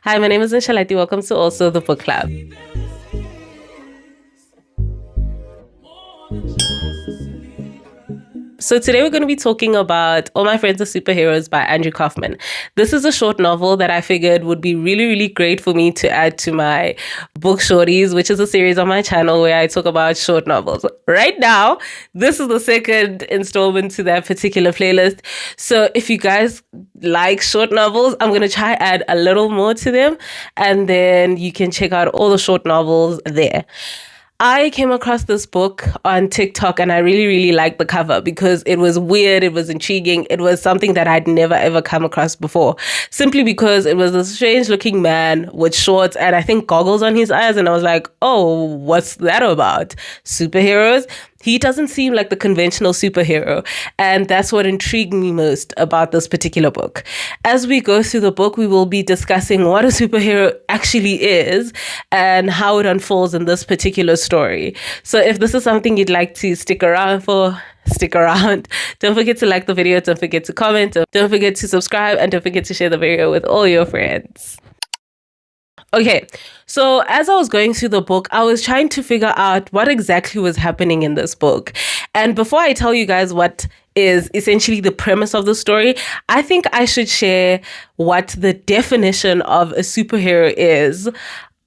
Hi, my name is Nshalati. Welcome to Also the Book Club. So today we're going to be talking about All My Friends Are Superheroes by Andrew Kaufman. This is a short novel that I figured would be really, really great for me to add to my book Shorties, which is a series on my channel where I talk about short novels. Right now, this is the second installment to that particular playlist. So if you guys like short novels, I'm going to try add a little more to them, and then you can check out all the short novels there. I came across this book on TikTok and I really, really liked the cover because it was weird, it was intriguing, it was something that I'd never ever come across before. Simply because it was a strange looking man with shorts and I think goggles on his eyes, and I was like, oh, what's that about? Superheroes? He doesn't seem like the conventional superhero, and that's what intrigued me most about this particular book. As we go through the book, we will be discussing what a superhero actually is and how it unfolds in this particular story. So if this is something you'd like to stick around for, stick around. Don't forget to like the video, don't forget to comment, don't forget to subscribe, and don't forget to share the video with all your friends. Okay, so as I was going through the book, I was trying to figure out what exactly was happening in this book. And before I tell you guys what is essentially the premise of the story, I think I should share what the definition of a superhero is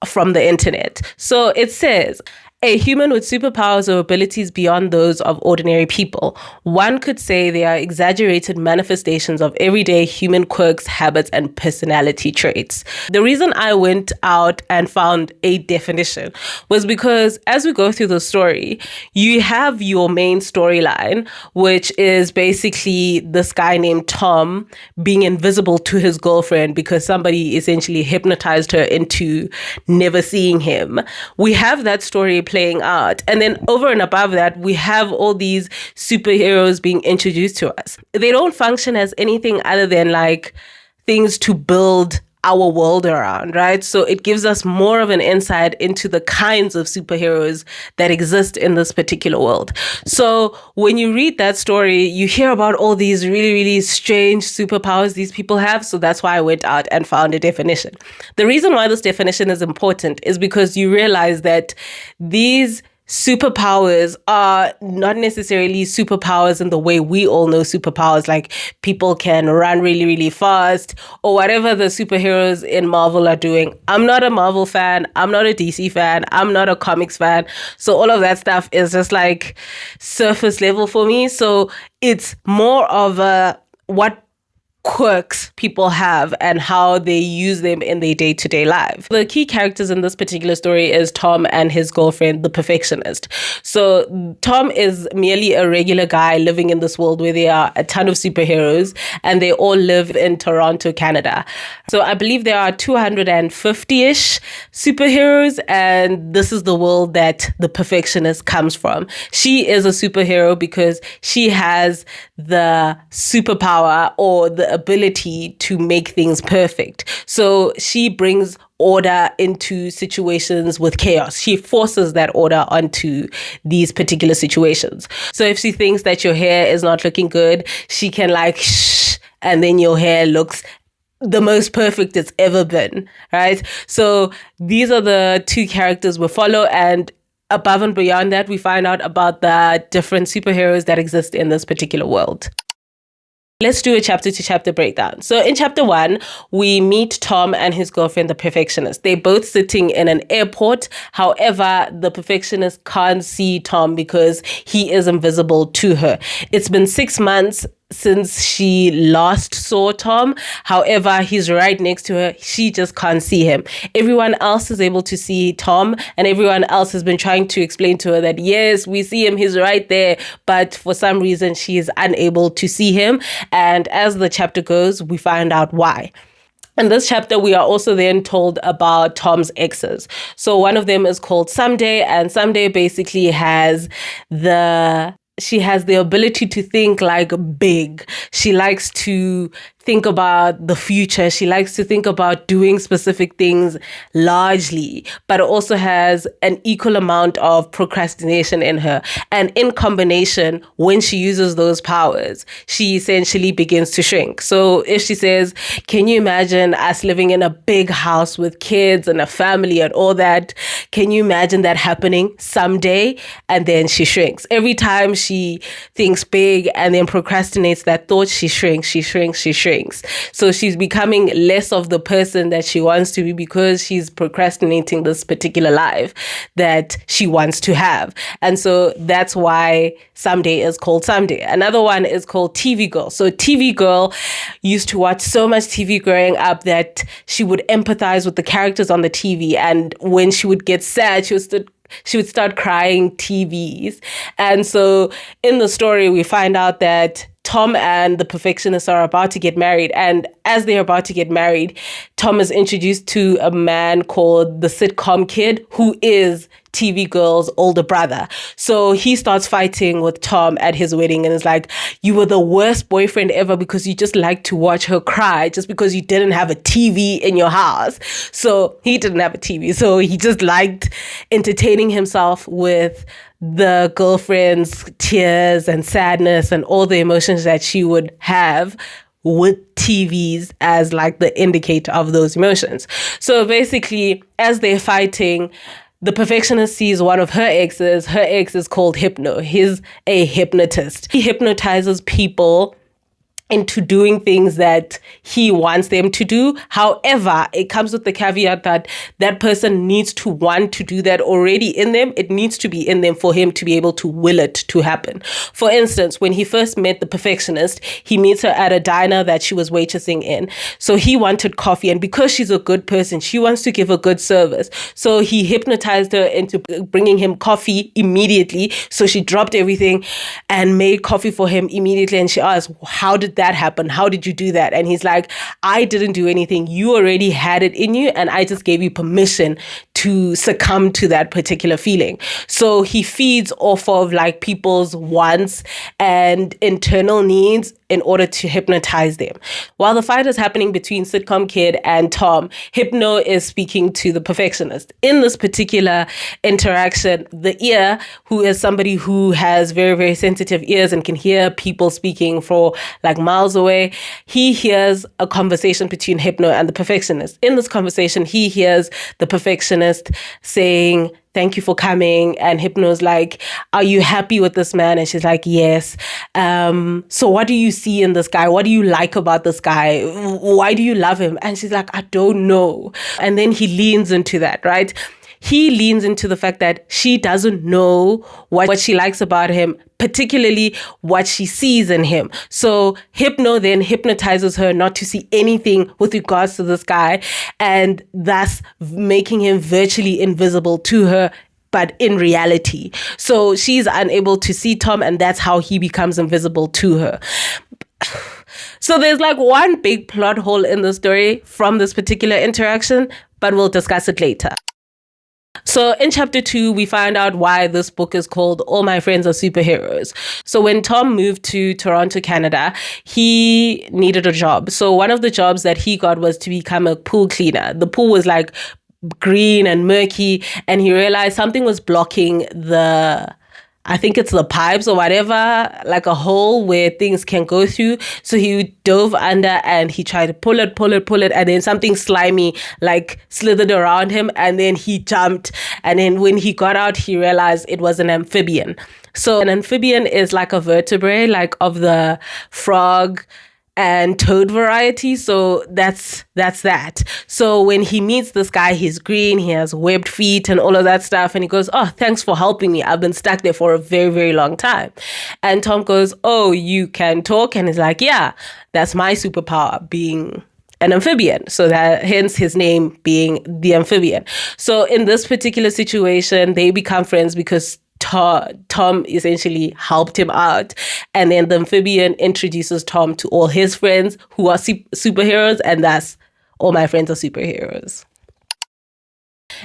from the internet. So it says, a human with superpowers or abilities beyond those of ordinary people. One could say they are exaggerated manifestations of everyday human quirks, habits, and personality traits. The reason I went out and found a definition was because as we go through the story, you have your main storyline, which is basically this guy named Tom being invisible to his girlfriend because somebody essentially hypnotized her into never seeing him. We have that story playing out. And then over and above that, we have all these superheroes being introduced to us. They don't function as anything other than like things to build our world around, right? So it gives us more of an insight into the kinds of superheroes that exist in this particular world. So when you read that story, you hear about all these really, really strange superpowers these people have. So that's why I went out and found a definition. The reason why this definition is important is because you realize that these superpowers are not necessarily superpowers in the way we all know superpowers, like people can run really, really fast or whatever the superheroes in Marvel are doing. I'm not a Marvel fan. I'm not a DC fan. I'm not a comics fan. So all of that stuff is just like surface level for me. So it's more of a what quirks people have and how they use them in their day-to-day life. The key characters in this particular story is Tom and his girlfriend, the Perfectionist. So Tom is merely a regular guy living in this world where there are a ton of superheroes and they all live in Toronto, Canada. So I believe there are 250-ish superheroes, and this is the world that the Perfectionist comes from. She is a superhero because she has the superpower or the ability to make things perfect. So she brings order into situations with chaos. She forces that order onto these particular situations. So if she thinks that your hair is not looking good, she can like shh, and then your hair looks the most perfect it's ever been, right? So these are the two characters we follow, and above and beyond that, we find out about the different superheroes that exist in this particular world. Let's do a chapter to chapter breakdown. So in chapter 1, we meet Tom and his girlfriend, the Perfectionist. They're both sitting in an airport. However, the Perfectionist can't see Tom because he is invisible to her. It's been 6 months since she last saw Tom. However, he's right next to her. She just can't see him. Everyone else is able to see Tom, and everyone else has been trying to explain to her that, yes, we see him, he's right there, but for some reason she is unable to see him. And as the chapter goes, we find out why. In this chapter, we are also then told about Tom's exes. So one of them is called Someday, and Someday basically she has the ability to think like big. She likes to think about the future. She likes to think about doing specific things largely, but also has an equal amount of procrastination in her. And in combination, when she uses those powers, she essentially begins to shrink. So if she says, can you imagine us living in a big house with kids and a family and all that? Can you imagine that happening someday? And then she shrinks. Every time she thinks big and then procrastinates that thought, she shrinks. So she's becoming less of the person that she wants to be because she's procrastinating this particular life that she wants to have. And so that's why Someday is called Someday. Another one is called TV Girl. So TV Girl used to watch so much TV growing up that she would empathize with the characters on the TV. And when she would get sad, she would start crying TVs. And so in the story, we find out that Tom and the Perfectionist are about to get married. And as they're about to get married, Tom is introduced to a man called the sitcom kid, who is TV Girl's older brother. So he starts fighting with Tom at his wedding and is like, you were the worst boyfriend ever because you just like to watch her cry just because you didn't have a TV in your house. So he didn't have a TV. So he just liked entertaining himself with the girlfriend's tears and sadness and all the emotions that she would have with TVs as like the indicator of those emotions. So basically, as they're fighting, the Perfectionist sees one of her exes. Her ex is called Hypno. He's a hypnotist. He hypnotizes people into doing things that he wants them to do. However, it comes with the caveat that that person needs to want to do that already in them. It needs to be in them for him to be able to will it to happen. For instance, when he first met the Perfectionist, he meets her at a diner that she was waitressing in. So he wanted coffee, and because she's a good person, she wants to give a good service. So he hypnotized her into bringing him coffee immediately. So she dropped everything and made coffee for him immediately. And she asked, how did that happen? How did you do that? And he's like, I didn't do anything. You already had it in you, and I just gave you permission to succumb to that particular feeling. So he feeds off of like people's wants and internal needs in order to hypnotize them. While the fight is happening between Sitcom Kid and Tom, Hypno is speaking to the Perfectionist. In this particular interaction, the ear, who is somebody who has very, very sensitive ears and can hear people speaking for like miles away, he hears a conversation between Hypno and the Perfectionist. In this conversation, he hears the Perfectionist saying, thank you for coming. And Hypno's like, are you happy with this man? And she's like, yes. So what do you see in this guy? What do you like about this guy? Why do you love him? And she's like, I don't know. And then he leans into that, right? He leans into the fact that she doesn't know what she likes about him, particularly what she sees in him. So Hypno then hypnotizes her not to see anything with regards to this guy, and thus making him virtually invisible to her, but in reality. So she's unable to see Tom, and that's how he becomes invisible to her. So there's like one big plot hole in the story from this particular interaction, but we'll discuss it later. So in chapter 2, we find out why this book is called All My Friends Are Superheroes. So when Tom moved to Toronto, Canada, he needed a job. So one of the jobs that he got was to become a pool cleaner. The pool was like green and murky, and he realized something was blocking I think it's the pipes or whatever, like a hole where things can go through. So he dove under and he tried to pull it. And then something slimy like slithered around him, and then he jumped. And then when he got out, he realized it was an amphibian. So an amphibian is like a vertebrae, like of the frog and toad variety. So that's that. So when he meets this guy, he's green, he has webbed feet and all of that stuff. And he goes, oh, thanks for helping me. I've been stuck there for a very, very long time. And Tom goes, oh, you can talk? And he's like, yeah, that's my superpower, being an amphibian. So that hence his name being the amphibian. So in this particular situation, they become friends because Tom essentially helped him out, and then the amphibian introduces Tom to all his friends who are superheroes, and thus all my friends are superheroes.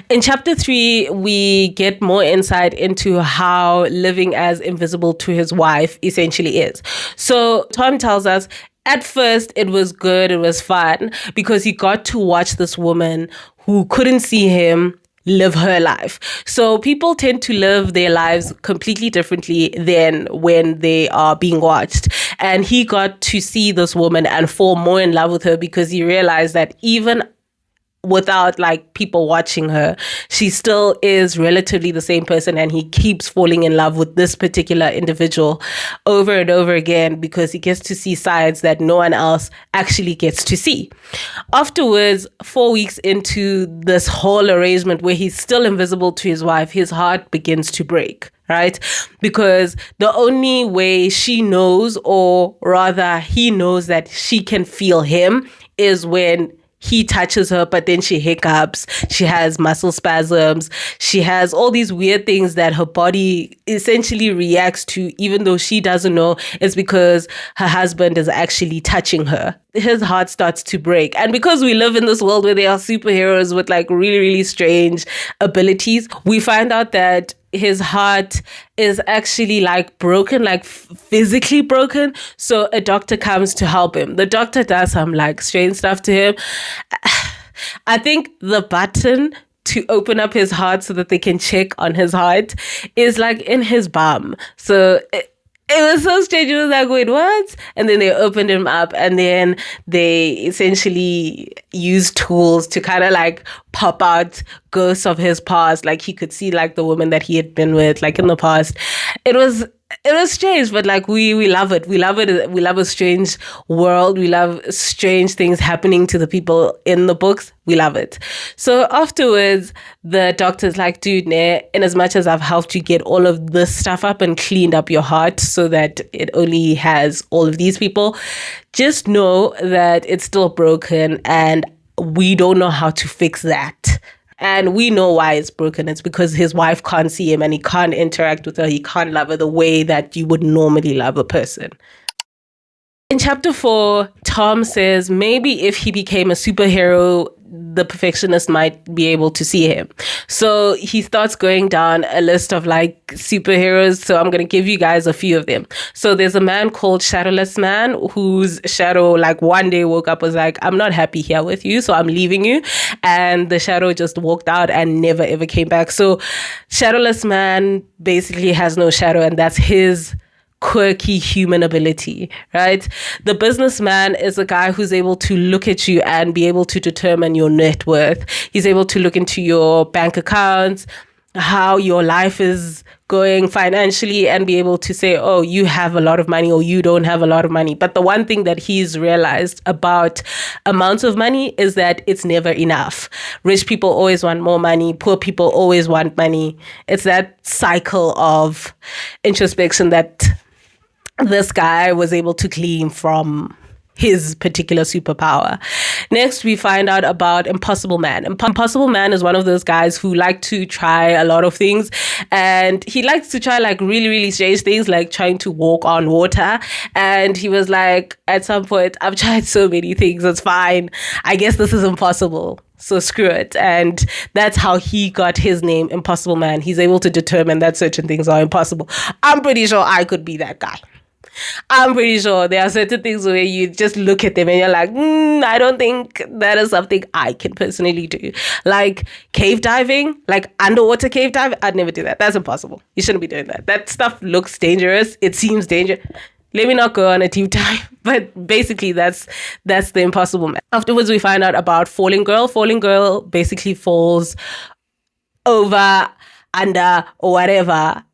In chapter 3, we get more insight into how living as invisible to his wife essentially is. So Tom tells us At first, it was good, it was fun, because he got to watch this woman who couldn't see him live her life. So people tend to live their lives completely differently than when they are being watched. And he got to see this woman and fall more in love with her because he realized that even without like people watching her, she still is relatively the same person, and he keeps falling in love with this particular individual over and over again because he gets to see sides that no one else actually gets to see. Afterwards, 4 weeks into this whole arrangement where he's still invisible to his wife, his heart begins to break. Right? Because the only way she knows, or rather he knows that she can feel him, is when he touches her, but then she hiccups, she has muscle spasms, she has all these weird things that her body essentially reacts to, even though she doesn't know it's because her husband is actually touching her. His heart starts to break. And because we live in this world where there are superheroes with like really, really strange abilities, we find out that his heart is actually like broken, like physically broken. So a doctor comes to help him. The doctor does some like strange stuff to him. I think the button to open up his heart so that they can check on his heart is like in his bum. So it was so strange. It was like, wait, what? And then they opened him up, and then they essentially used tools to kind of like pop out ghosts of his past. Like he could see like the woman that he had been with, like in the past. It was strange, but like we love it. We love it. We love a strange world. We love strange things happening to the people in the books. We love it. So afterwards, the doctor's like, dude, in as much as I've helped you get all of this stuff up and cleaned up your heart so that it only has all of these people, just know that it's still broken and we don't know how to fix that. And we know why it's broken. It's because his wife can't see him and he can't interact with her. He can't love her the way that you would normally love a person. In chapter 4, Tom says maybe if he became a superhero, the perfectionist might be able to see him. So he starts going down a list of like superheroes. So I'm going to give you guys a few of them. So there's a man called Shadowless Man, whose shadow like one day woke up, was like, I'm not happy here with you, so I'm leaving you. And the shadow just walked out and never ever came back. So Shadowless Man basically has no shadow, and that's his quirky human ability, right? The businessman is a guy who's able to look at you and be able to determine your net worth. He's able to look into your bank accounts, how your life is going financially, and be able to say, oh, you have a lot of money or you don't have a lot of money. But the one thing that he's realized about amounts of money is that it's never enough. Rich people always want more money. Poor people always want money. It's that cycle of introspection that this guy was able to glean from his particular superpower. Next, we find out about Impossible Man. Impossible Man is one of those guys who like to try a lot of things, and he likes to try like really, really strange things, like trying to walk on water. And he was like, at some point, I've tried so many things, it's fine. I guess this is impossible. So screw it. And that's how he got his name, Impossible Man. He's able to determine that certain things are impossible. I'm pretty sure I could be that guy. I'm pretty sure there are certain things where you just look at them and you're like, I don't think that is something I can personally do. Like cave diving, like underwater cave diving, I'd never do that. That's impossible. You shouldn't be doing that. That stuff looks dangerous. It seems dangerous. Let me not go on a deep dive. But basically, that's the Impossible Man. Afterwards, we find out about Falling Girl. Falling Girl basically falls over, under, or whatever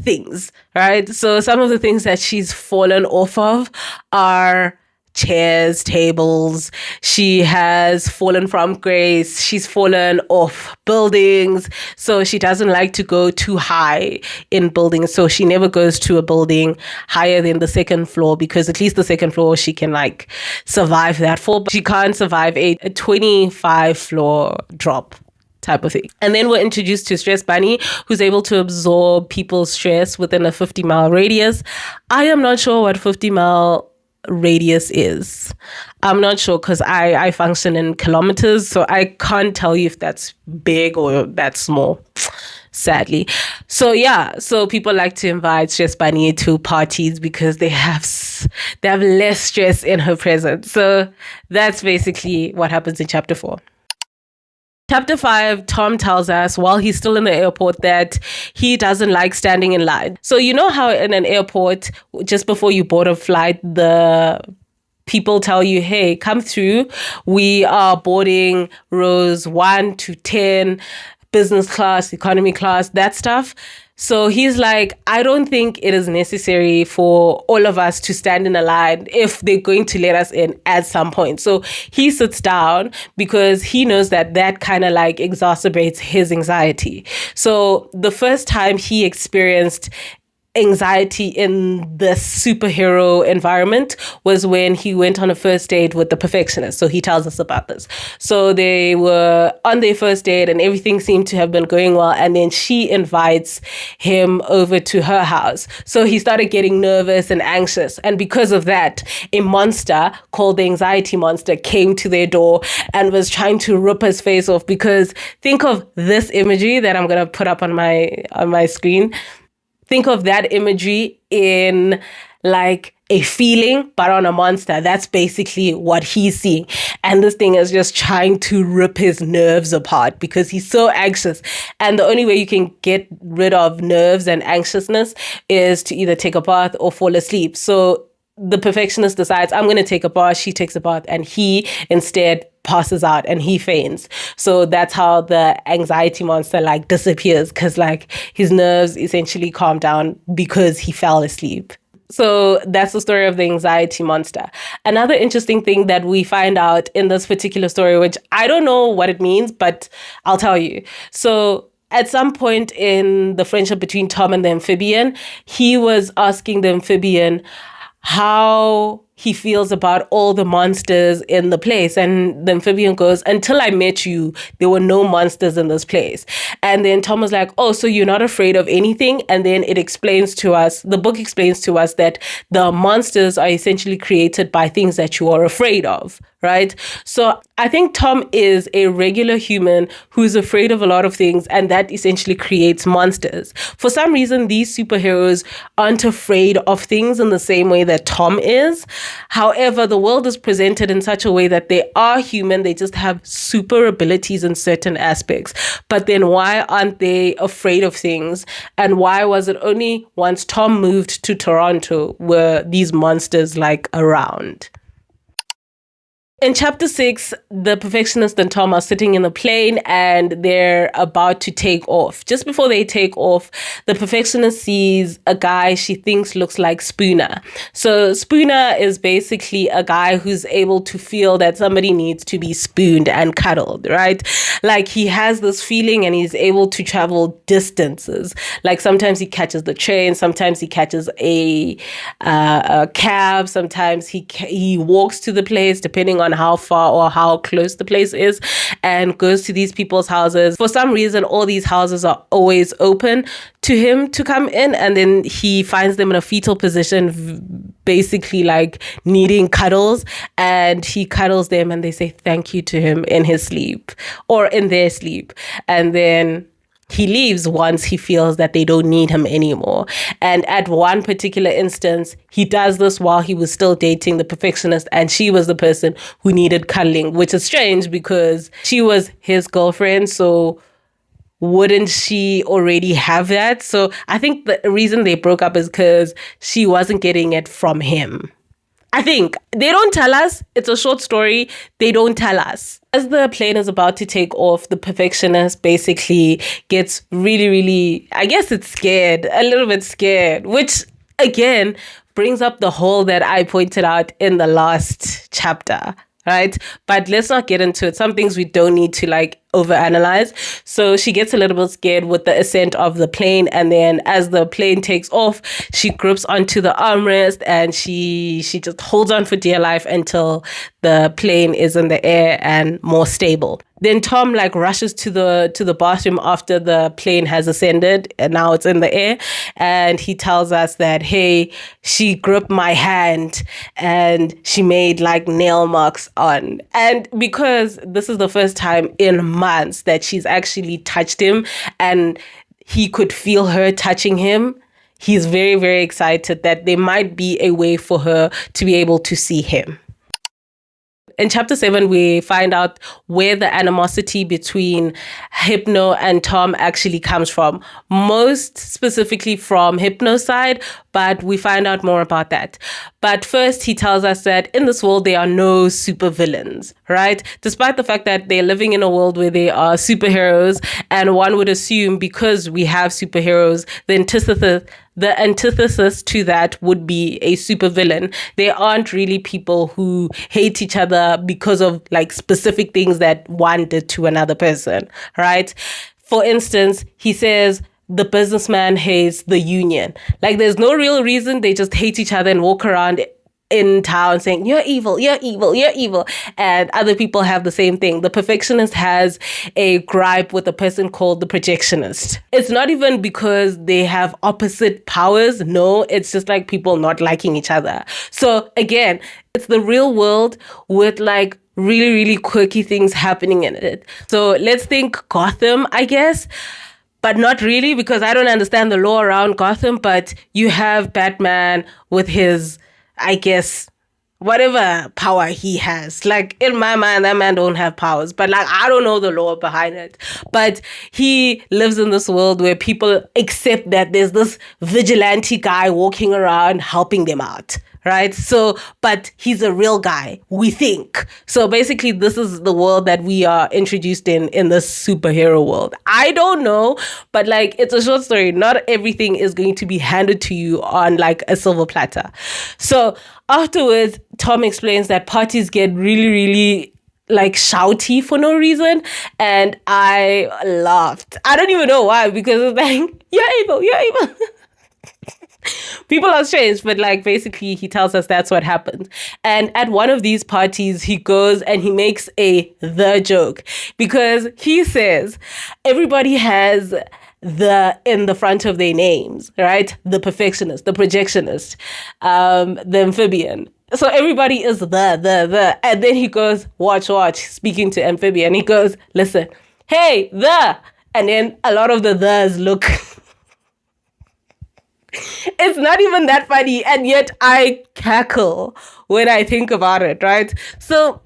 things, right? So some of the things that she's fallen off of are chairs, tables. She has fallen from grace. She's fallen off buildings. So she doesn't like to go too high in buildings. So she never goes to a building higher than the second floor, because at least the second floor she can like survive that fall. But she can't survive a 25 floor drop type of thing. And then we're introduced to Stress Bunny, who's able to absorb people's stress within a 50-mile radius. I am not sure what 50-mile radius is. I'm not sure, because I function in kilometers, so I can't tell you if that's big or that's small. sadly. So yeah, so people like to invite Stress Bunny to parties because they have less stress in her presence. So that's basically what happens in chapter 4. Chapter 5, Tom tells us while he's still in the airport that he doesn't like standing in line. So you know how in an airport, just before you board a flight, the people tell you, hey, come through. We are boarding rows 1 to 10, business class, economy class, that stuff. So he's like, I don't think it is necessary for all of us to stand in a line if they're going to let us in at some point. So he sits down because he knows that that kind of like exacerbates his anxiety. So the first time he experienced anxiety in the superhero environment was when he went on a first date with the Perfectionist. So he tells us about this. So they were on their first date and everything seemed to have been going well. And then she invites him over to her house. So he started getting nervous and anxious. And because of that, a monster called the anxiety monster came to their door and was trying to rip his face off. Because think of this imagery that I'm going to put up on my screen. Think of that imagery in like a feeling, but on a monster. That's basically what he's seeing. And this thing is just trying to rip his nerves apart because he's so anxious. And the only way you can get rid of nerves and anxiousness is to either take a bath or fall asleep. So the Perfectionist decides, I'm going to take a bath. She takes a bath and he instead passes out and he faints. So that's how the anxiety monster like disappears because like his nerves essentially calm down because he fell asleep. So that's the story of the anxiety monster. Another interesting thing that we find out in this particular story, which I don't know what it means, but I'll tell you. So at some point in the friendship between Tom and the amphibian, he was asking the amphibian how he feels about all the monsters in the place. And the amphibian goes, until I met you, there were no monsters in this place. And then Tom was like, oh, so you're not afraid of anything? And then it explains to us, the book explains to us that the monsters are essentially created by things that you are afraid of, right? So I think Tom is a regular human who's afraid of a lot of things, and that essentially creates monsters. For some reason, these superheroes aren't afraid of things in the same way that Tom is. However, the world is presented in such a way that they are human. They just have super abilities in certain aspects. But then why aren't they afraid of things? And why was it only once Tom moved to Toronto were these monsters like around? In chapter 6, the Perfectionist and Tom are sitting in the plane and they're about to take off. Just before they take off, the Perfectionist sees a guy she thinks looks like Spooner. So Spooner is basically a guy who's able to feel that somebody needs to be spooned and cuddled, right? Like he has this feeling and he's able to travel distances. Like sometimes he catches the train, sometimes he catches a cab, sometimes he walks to the place depending on how far or how close the place is and goes to these people's houses. For some reason, all these houses are always open to him to come in, and then he finds them in a fetal position, basically like needing cuddles, and he cuddles them and they say thank you to him in his sleep or in their sleep. And then he leaves once he feels that they don't need him anymore. And at one particular instance, he does this while he was still dating the Perfectionist, and she was the person who needed cuddling, which is strange because she was his girlfriend. So wouldn't she already have that? So I think the reason they broke up is because she wasn't getting it from him. I think they don't tell us. It's a short story. They don't tell us. As the plane is about to take off, the Perfectionist basically gets really, really, I guess it's scared, a little bit scared, which again brings up the hole that I pointed out in the last chapter, right? But let's not get into it. Some things we don't need to like overanalyze. So she gets a little bit scared with the ascent of the plane, and then as the plane takes off, she grips onto the armrest and she just holds on for dear life until the plane is in the air and more stable. Then Tom like rushes to the bathroom after the plane has ascended and now it's in the air, and he tells us that, hey, she gripped my hand and she made like nail marks on. And because this is the first time in months that she's actually touched him, and he could feel her touching him, he's very, very excited that there might be a way for her to be able to see him. In chapter 7, we find out where the animosity between Hypno and Tom actually comes from. Most specifically from Hypno's side, but we find out more about that. But first, he tells us that in this world, there are no supervillains, right? Despite the fact that they're living in a world where they are superheroes, and one would assume because we have superheroes, the antithesis to that would be a supervillain. There aren't really people who hate each other because of like specific things that one did to another person, right? For instance, he says the businessman hates the union. Like there's no real reason. They just hate each other and walk around in town saying, you're evil, you're evil, you're evil. And other people have the same thing. The perfectionist has a gripe with a person called the projectionist. It's not even because they have opposite powers. No, it's just like people not liking each other. So again, it's the real world with like really, really quirky things happening in it. So let's think Gotham, I guess. But not really, because I don't understand the law around Gotham. But you have Batman with his, I guess, whatever power he has. Like, in my mind, that man don't have powers. But, like, I don't know the law behind it. But he lives in this world where people accept that there's this vigilante guy walking around helping them out. Right? So, but he's a real guy, we think. So basically, this is the world that we are introduced in this superhero world. I don't know, but like, it's a short story. Not everything is going to be handed to you on like a silver platter. So afterwards, Tom explains that parties get really, really like shouty for no reason. And I laughed. I don't even know why, because it's like, you're evil, you're evil. People are strange, but like basically he tells us that's what happens. And at one of these parties, he goes and he makes the joke because he says everybody has the in the front of their names, right? The perfectionist, the projectionist, the amphibian. So everybody is the. And then he goes, watch, speaking to amphibian. He goes, listen, hey, the. And then a lot of the the's look... It's not even that funny, and yet I cackle when I think about it, right? So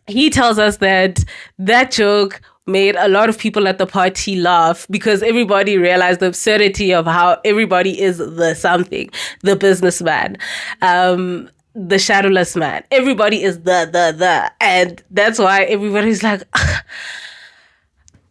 he tells us that joke made a lot of people at the party laugh because everybody realized the absurdity of how everybody is the something, the businessman, the shadowless man. Everybody is the. And that's why everybody's like...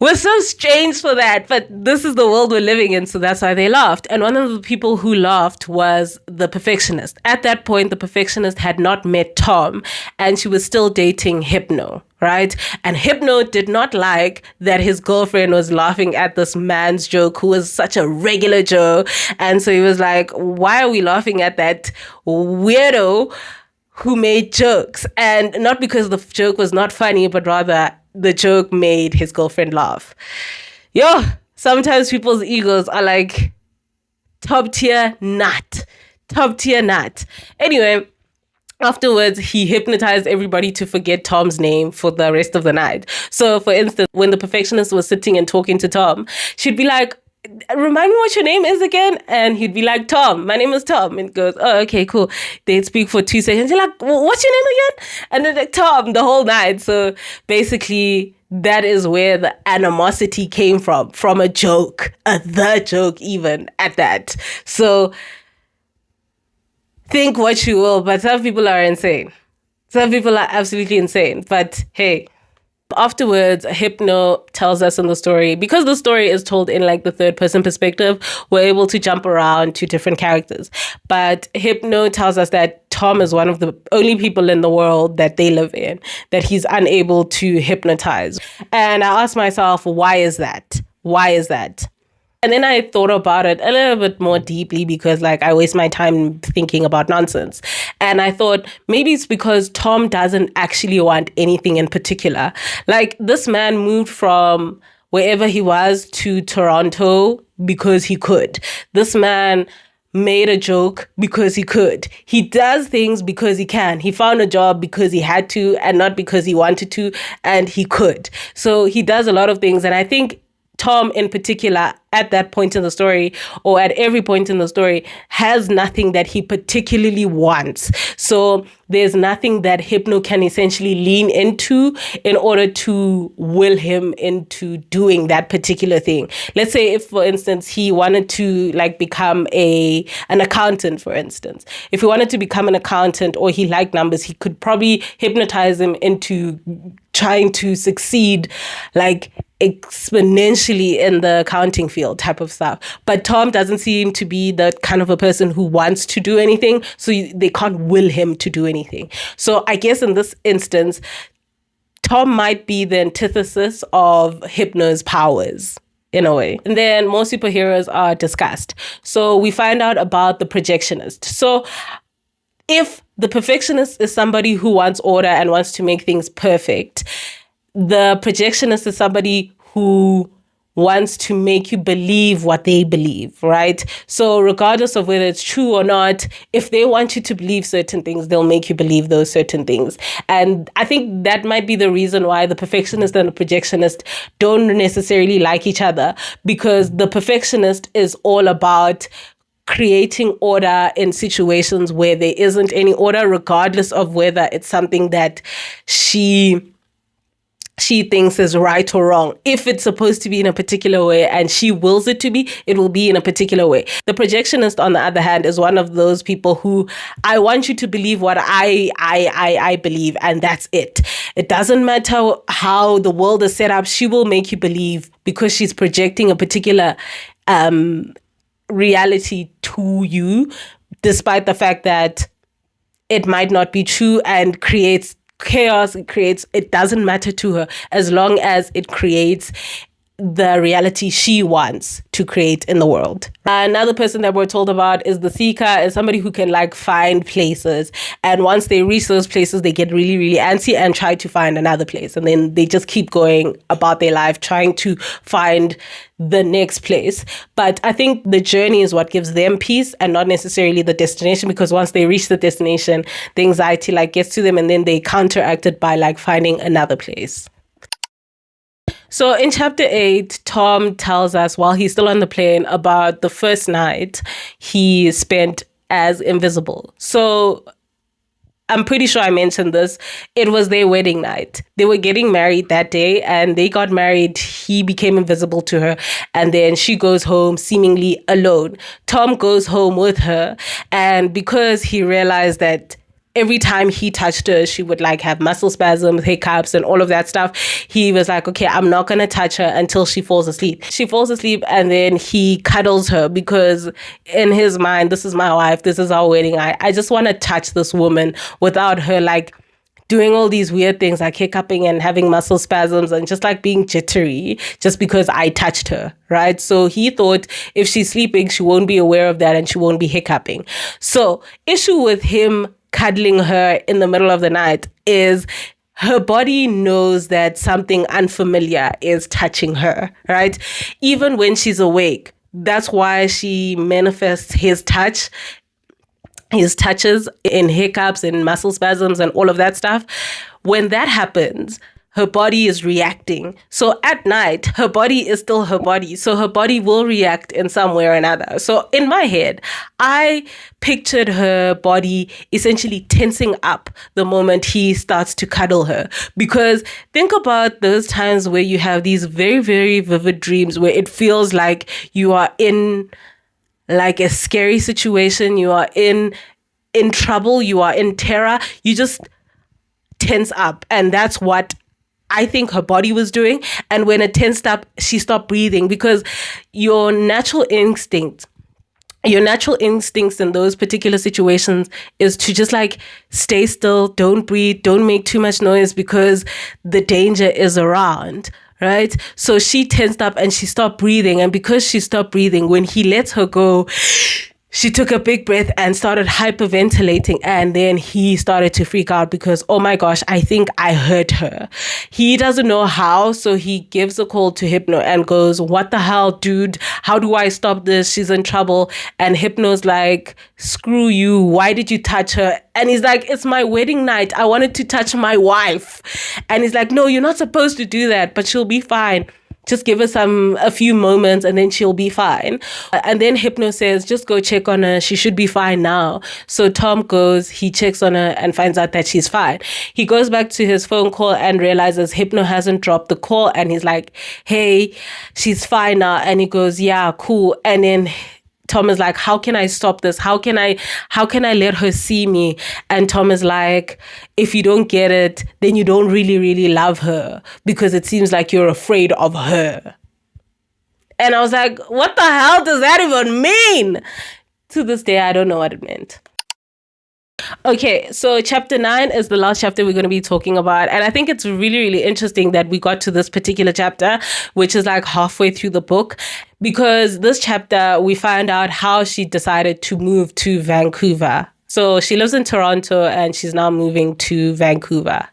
We're so strange for that, but this is the world we're living in, so that's why they laughed. And one of the people who laughed was the perfectionist. At that point, the perfectionist had not met Tom, and she was still dating Hypno, right? And Hypno did not like that his girlfriend was laughing at this man's joke, who was such a regular Joe. And so he was like, why are we laughing at that weirdo who made jokes? And not because the joke was not funny, but rather the joke made his girlfriend laugh. Sometimes people's egos are like top tier nut. Anyway, afterwards, he hypnotized everybody to forget Tom's name for the rest of the night. So, for instance, when the perfectionist was sitting and talking to Tom, she'd be like, remind me what your name is again? And he'd be like, Tom, my name is Tom. And he goes, oh, okay, cool. They'd speak for 2 seconds. You're like, what's your name again? And then like, Tom, the whole night. So basically, that is where the animosity came from a joke, the joke even at that. So think what you will, but some people are insane. Some people are absolutely insane. But hey, afterwards, Hypno tells us in the story, because the story is told in like the third person perspective, we're able to jump around to different characters. But Hypno tells us that Tom is one of the only people in the world that they live in that he's unable to hypnotize. And I asked myself, why is that? And then I thought about it a little bit more deeply because like I waste my time thinking about nonsense. And I thought maybe it's because Tom doesn't actually want anything in particular. Like this man moved from wherever he was to Toronto because he could. This man made a joke because he could. He does things because he can. He found a job because he had to and not because he wanted to, and he could. So he does a lot of things. And I think Tom in particular, at that point in the story, or at every point in the story, has nothing that he particularly wants. So there's nothing that Hypno can essentially lean into in order to will him into doing that particular thing. Let's say if, for instance, he wanted to like become an accountant, for instance. If he wanted to become an accountant or he liked numbers, he could probably hypnotize him into trying to succeed like exponentially in the accounting field type of stuff. But Tom doesn't seem to be the kind of a person who wants to do anything, so they can't will him to do anything. So I guess in this instance, Tom might be the antithesis of Hypno's powers in a way. And then more superheroes are discussed. So we find out about the projectionist. So if the perfectionist is somebody who wants order and wants to make things perfect, the projectionist is somebody who wants to make you believe what they believe, right? So regardless of whether it's true or not, if they want you to believe certain things, they'll make you believe those certain things. And I think that might be the reason why the perfectionist and the projectionist don't necessarily like each other, because the perfectionist is all about creating order in situations where there isn't any order, regardless of whether it's something that she thinks is right or wrong. If it's supposed to be in a particular way and she wills it to be, it will be in a particular way. The projectionist, on the other hand, is one of those people who, I want you to believe what I believe, and that's it. It doesn't matter how the world is set up. She will make you believe because she's projecting a particular reality to you, despite the fact that it might not be true, and creates chaos. It doesn't matter to her as long as it creates the reality she wants to create in the world. Another person that we're told about is the seeker, is somebody who can like find places, and once they reach those places, they get really, really antsy and try to find another place, and then they just keep going about their life trying to find the next place. But I think the journey is what gives them peace and not necessarily the destination, because once they reach the destination, the anxiety like gets to them, and then they counteract it by like finding another place. So in chapter 8, Tom tells us while he's still on the plane about the first night he spent as invisible. So I'm pretty sure I mentioned this. It was their wedding night. They were getting married that day, and they got married. He became invisible to her, and then she goes home seemingly alone. Tom goes home with her, and because he realized that every time he touched her, she would like have muscle spasms, hiccups, and all of that stuff, he was like, okay, I'm not going to touch her until she falls asleep. She falls asleep, and then he cuddles her because in his mind, this is my wife, this is our wedding. I just want to touch this woman without her like doing all these weird things like hiccuping and having muscle spasms and just like being jittery just because I touched her, right? So he thought if she's sleeping, she won't be aware of that and she won't be hiccuping. So issue with him cuddling her in the middle of the night is her body knows that something unfamiliar is touching her, right? Even when she's awake. That's why she manifests his touches in hiccups and muscle spasms and all of that stuff. When that happens, her body is reacting. So at night, her body is still her body. So her body will react in some way or another. So in my head, I pictured her body essentially tensing up the moment he starts to cuddle her. Because think about those times where you have these very, very vivid dreams where it feels like you are in like a scary situation, you are in trouble, you are in terror, you just tense up. And that's what I think her body was doing. And when it tensed up, she stopped breathing, because your natural instincts in those particular situations is to just like stay still, don't breathe, don't make too much noise because the danger is around. Right? So she tensed up and she stopped breathing. And because she stopped breathing, when he lets her go, she took a big breath and started hyperventilating. And then he started to freak out because, oh my gosh, I think I hurt her. He doesn't know how. So he gives a call to Hypno and goes, what the hell, dude? How do I stop this? She's in trouble. And Hypno's like, screw you. Why did you touch her? And he's like, it's my wedding night. I wanted to touch my wife. And he's like, no, you're not supposed to do that, but she'll be fine. just give her a few moments and then she'll be fine. And then Hypno says, just go check on her. She should be fine now. So Tom goes, he checks on her and finds out that she's fine. He goes back to his phone call and realizes Hypno hasn't dropped the call. And he's like, hey, she's fine now. And he goes, yeah, cool. And then Tom is like, how can I stop this? How can I let her see me? And Tom is like, if you don't get it, then you don't really, really love her, because it seems like you're afraid of her. And I was like, what the hell does that even mean? To this day, I don't know what it meant. Okay, so chapter 9 is the last chapter we're going to be talking about. And I think it's really, really interesting that we got to this particular chapter, which is like halfway through the book, because this chapter, we find out how she decided to move to Vancouver. So she lives in Toronto and she's now moving to Vancouver.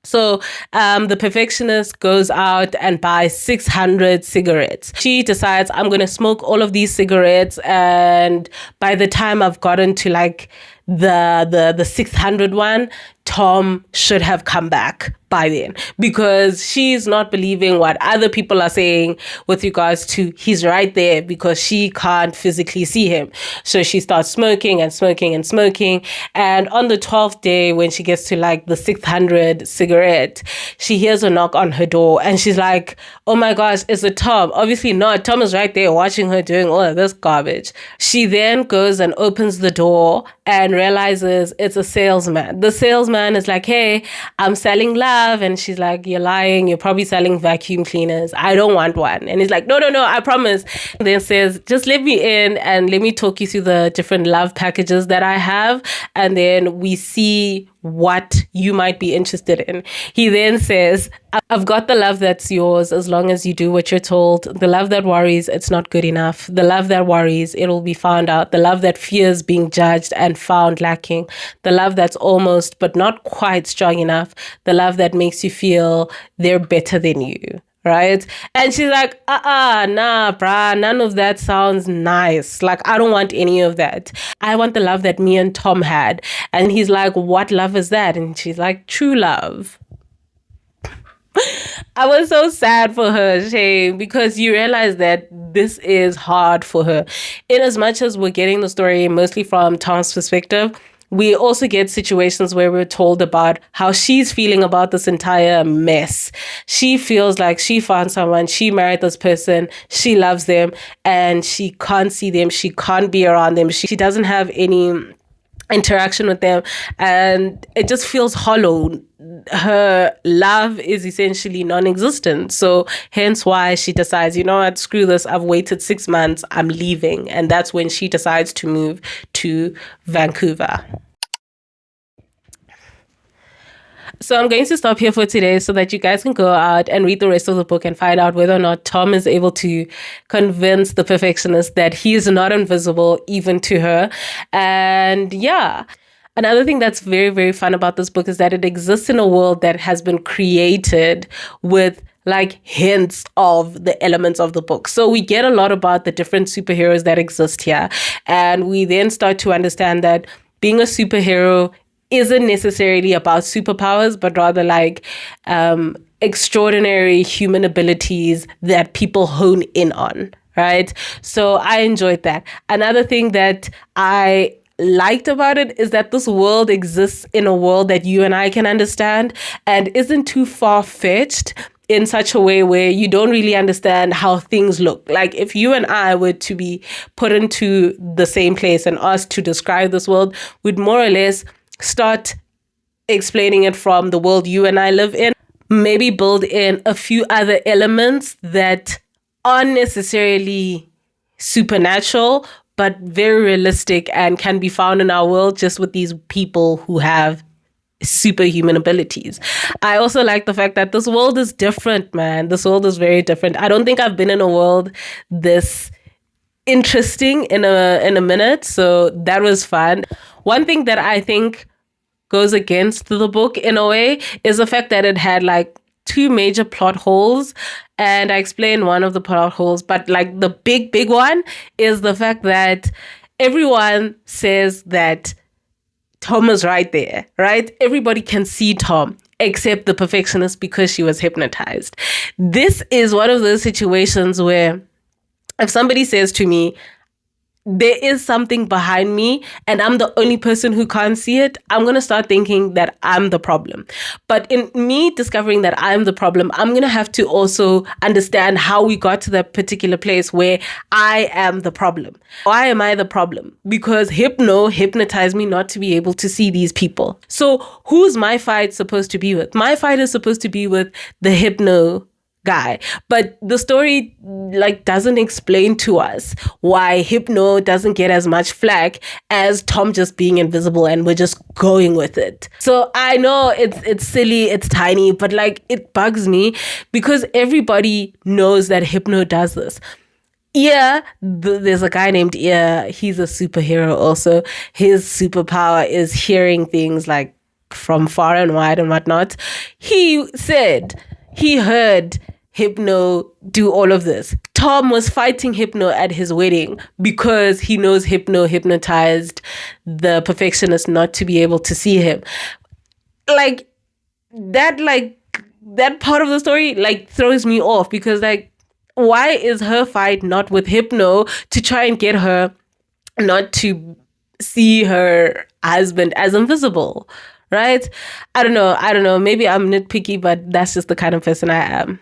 So the perfectionist goes out and buys 600 cigarettes. She decides, I'm going to smoke all of these cigarettes. And by the time I've gotten to like the 600 one, Tom should have come back by then, because she's not believing what other people are saying with regards to he's right there, because she can't physically see him. So she starts smoking and smoking and smoking. And on the 12th day, when she gets to like the 600 cigarette, she hears a knock on her door and she's like, oh my gosh, is it Tom? Obviously not. Tom is right there watching her doing all of this garbage. She then goes and opens the door and realizes it's a salesman. The salesman is like, hey, I'm selling love. And she's like, you're lying. You're probably selling vacuum cleaners. I don't want one. And he's like, no, I promise. And then says, just let me in and let me talk you through the different love packages that I have. And then we see what you might be interested in. He then says, I've got the love that's yours as long as you do what you're told. The love that worries, it's not good enough. The love that worries, it'll be found out. The love that fears being judged and found lacking. The love that's almost but not quite strong enough. The love that makes you feel they're better than you. Right? And she's like, nah, bruh, none of that sounds nice. Like, I don't want any of that. I want the love that me and Tom had. And he's like, what love is that? And she's like, true love. I was so sad for her, Shane, because you realize that this is hard for her. In as much as we're getting the story mostly from Tom's perspective, we also get situations where we're told about how she's feeling about this entire mess. She feels like she found someone, she married this person, she loves them, and she can't see them, she can't be around them, she doesn't have any interaction with them, and it just feels hollow. Her love is essentially non-existent. So hence why she decides, you know what, screw this, I've waited 6 months, I'm leaving. And that's when she decides to move to Vancouver. So I'm going to stop here for today so that you guys can go out and read the rest of the book and find out whether or not Tom is able to convince the perfectionist that he is not invisible even to her. And yeah. Another thing that's very, very fun about this book is that it exists in a world that has been created with like hints of the elements of the book. So we get a lot about the different superheroes that exist here. And we then start to understand that being a superhero isn't necessarily about superpowers, but rather like extraordinary human abilities that people hone in on, right? So I enjoyed that. Another thing that I liked about it is that this world exists in a world that you and I can understand and isn't too far-fetched in such a way where you don't really understand how things look. Like if you and I were to be put into the same place and asked to describe this world, we'd more or less start explaining it from the world you and I live in, maybe build in a few other elements that aren't necessarily supernatural, but very realistic and can be found in our world just with these people who have superhuman abilities. I also like the fact that this world is different, man. This world is very different. I don't think I've been in a world this interesting in a minute, so that was fun. One thing that I think goes against the book in a way is the fact that it had like 2 major plot holes, and I explained one of the plot holes, but like the big one is the fact that everyone says that Tom is right there, right? Everybody can see Tom. accept the perfectionist because she was hypnotized. This is one of those situations where if somebody says to me, there is something behind me and I'm the only person who can't see it, I'm going to start thinking that I'm the problem. But in me discovering that I'm the problem, I'm going to have to also understand how we got to that particular place where I am the problem. Why am I the problem? Because hypnotized me not to be able to see these people. So who's my fight supposed to be with? My fight is supposed to be with the hypno guy. But the story doesn't explain to us why Hypno doesn't get as much flack as Tom just being invisible, and we're just going with it. So I know it's silly, it's tiny, but it bugs me because everybody knows that Hypno does this. There's a guy named Ear. He's a superhero also. His superpower is hearing things from far and wide and whatnot. He said he heard Hypno do all of this. Tom was fighting Hypno at his wedding because he knows Hypno hypnotized the perfectionist not to be able to see him. That part of the story throws me off because why is her fight not with Hypno to try and get her not to see her husband as invisible, right? I don't know. Maybe I'm nitpicky, but that's just the kind of person I am.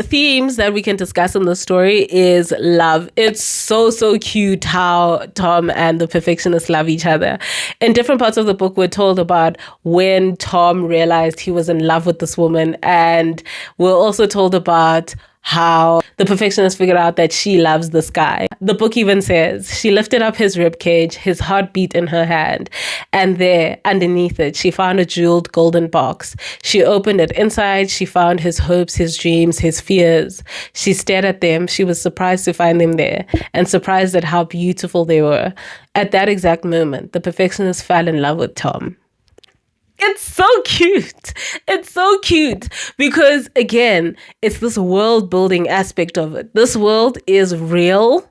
Themes that we can discuss in the story is love. It's so cute how Tom and the perfectionist love each other. In different parts of the book, we're told about when Tom realized he was in love with this woman, and we're also told about how the perfectionist figured out that she loves this guy. The book even says she lifted up his ribcage, his heartbeat in her hand, and there, underneath it, she found a jeweled golden box. She opened it. Inside, she found his hopes, his dreams, his fears. She stared at them. She was surprised to find them there, and surprised at how beautiful they were. At that exact moment, the perfectionist fell in love with Tom. It's so cute. It's so cute because, again, it's this world building aspect of it. This world is real,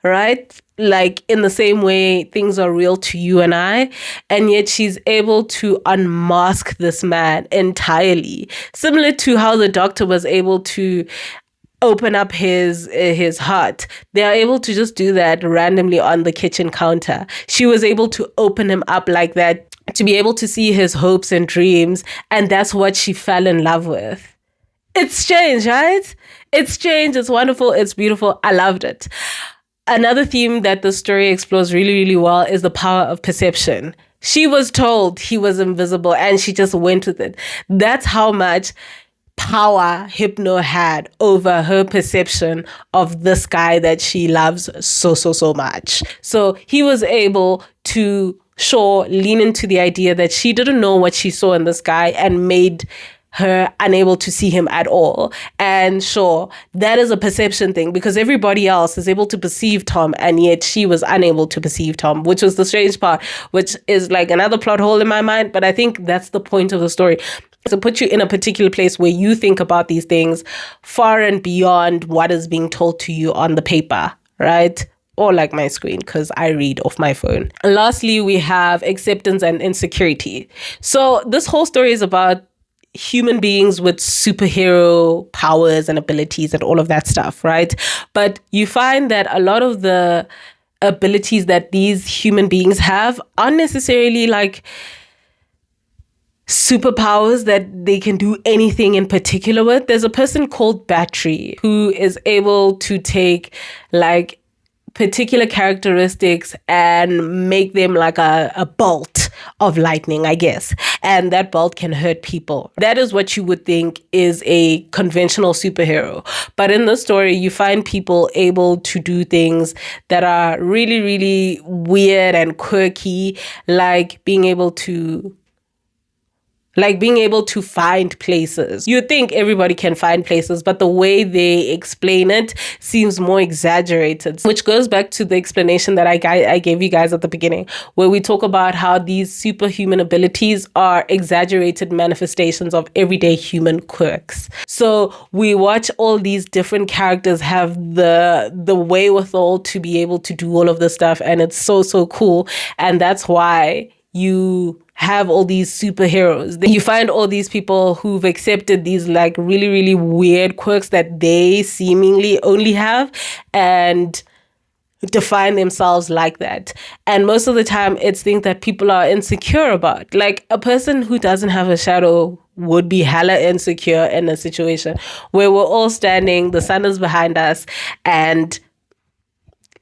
right? In the same way things are real to you and I, and yet she's able to unmask this man entirely. Similar to how the doctor was able to open up his heart. They are able to just do that randomly on the kitchen counter. She was able to open him up like that, to be able to see his hopes and dreams, and that's what she fell in love with. It's strange, right? It's strange, it's wonderful, it's beautiful. I loved it. Another theme that the story explores really, really well is the power of perception. She was told he was invisible and she just went with it. That's how much power Hypno had over her perception of this guy that she loves so much. So he was able to lean into the idea that she didn't know what she saw in this guy and made her unable to see him at all. And that is a perception thing because everybody else is able to perceive Tom and yet she was unable to perceive Tom, which was the strange part, which is another plot hole in my mind. But I think that's the point of the story. To put you in a particular place where you think about these things far and beyond what is being told to you on the paper, right? Or my screen, because I read off my phone. And lastly, we have acceptance and insecurity. So this whole story is about human beings with superhero powers and abilities and all of that stuff, right? But you find that a lot of the abilities that these human beings have aren't necessarily superpowers that they can do anything in particular with. There's a person called Battery who is able to take particular characteristics and make them a bolt of lightning, I guess. And that bolt can hurt people. That is what you would think is a conventional superhero. But in the story, you find people able to do things that are really, really weird and quirky, being able to find places. You think everybody can find places, but the way they explain it seems more exaggerated, which goes back to the explanation that I gave you guys at the beginning, where we talk about how these superhuman abilities are exaggerated manifestations of everyday human quirks. So we watch all these different characters have the wherewithal to be able to do all of this stuff, and it's so cool. And that's why you have all these superheroes. Then you find all these people who've accepted these like really, really weird quirks that they seemingly only have and define themselves like that. And most of the time it's things that people are insecure about. Like a person who doesn't have a shadow would be hella insecure in a situation where we're all standing, the sun is behind us, and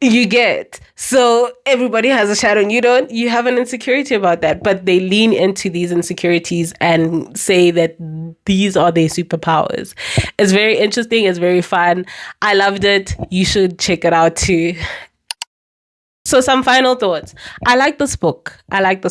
you get, so everybody has a shadow and you have an insecurity about that, but they lean into these insecurities and say that these are their superpowers. It's very interesting. It's very fun. I loved it. You should check it out too. So some final thoughts. I like this book. I like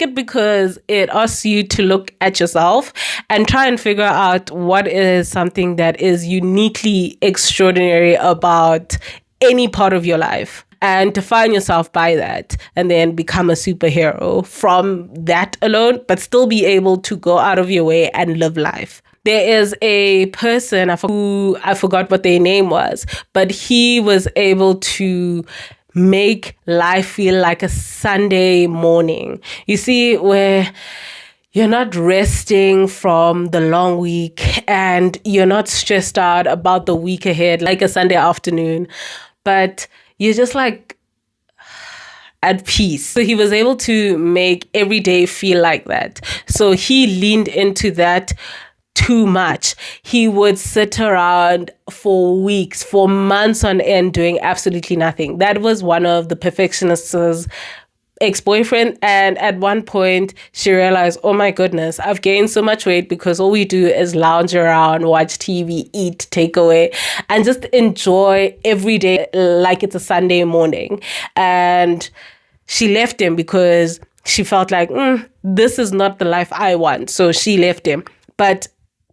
it because it asks you to look at yourself and try and figure out what is something that is uniquely extraordinary about any part of your life, and define yourself by that, and then become a superhero from that alone, but still be able to go out of your way and live life. There is a person, I forgot what their name was, but he was able to make life feel like a Sunday morning. You see, where you're not resting from the long week and you're not stressed out about the week ahead like a Sunday afternoon, but you're just like at peace. So he was able to make every day feel like that. So he leaned into that too much. He would sit around for weeks, for months on end, doing absolutely nothing. That was one of the perfectionist's ex-boyfriend, and at one point she realized, oh my goodness, I've gained so much weight because all we do is lounge around, watch TV, eat, take away, and just enjoy every day like it's a Sunday morning. And she left him because she felt like this is not the life I want. So she left him. But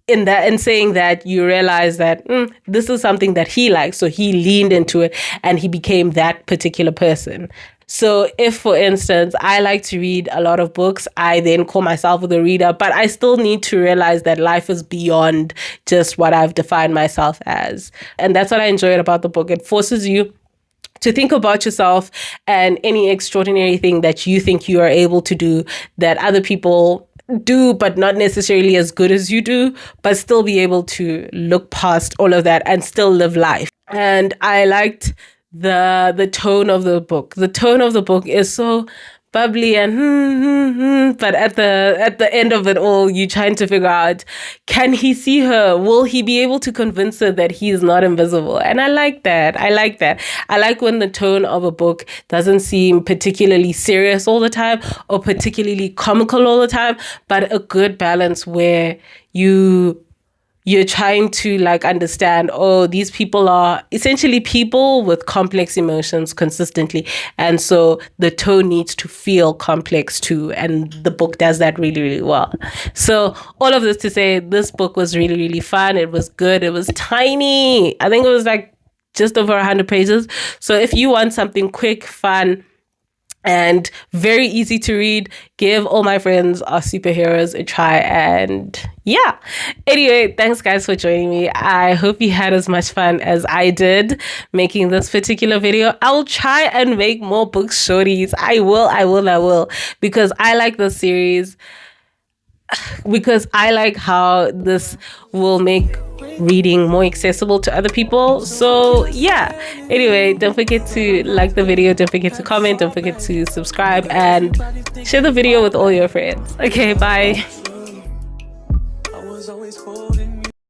in saying that, you realize that this is something that he likes, so he leaned into it and he became that particular person. So if, for instance, I like to read a lot of books, I then call myself a reader, but I still need to realize that life is beyond just what I've defined myself as. And that's what I enjoyed about the book. It forces you to think about yourself and any extraordinary thing that you think you are able to do that other people do, but not necessarily as good as you do, but still be able to look past all of that and still live life. And I liked the tone of the book. The tone of the book is so bubbly and but at the end of it all, you're trying to figure out, can he see her? Will he be able to convince her that he is not invisible? And I like that. I like when the tone of a book doesn't seem particularly serious all the time or particularly comical all the time, but a good balance where you're trying to like understand, oh, these people are essentially people with complex emotions consistently. And so the tone needs to feel complex too. And the book does that really, really well. So all of this to say, this book was really, really fun. It was good. It was tiny. I think it was like just over 100 pages. So if you want something quick, fun, and very easy to read, give All My Friends Are Superheroes a try. And yeah, anyway, thanks guys for joining me. I hope you had as much fun as I did making this particular video. I will try and make more book shorties. I will, because I like this series, because I like how this will make reading more accessible to other people. So yeah, anyway, don't forget to like the video, don't forget to comment, don't forget to subscribe, and share the video with all your friends. Okay, bye. I was always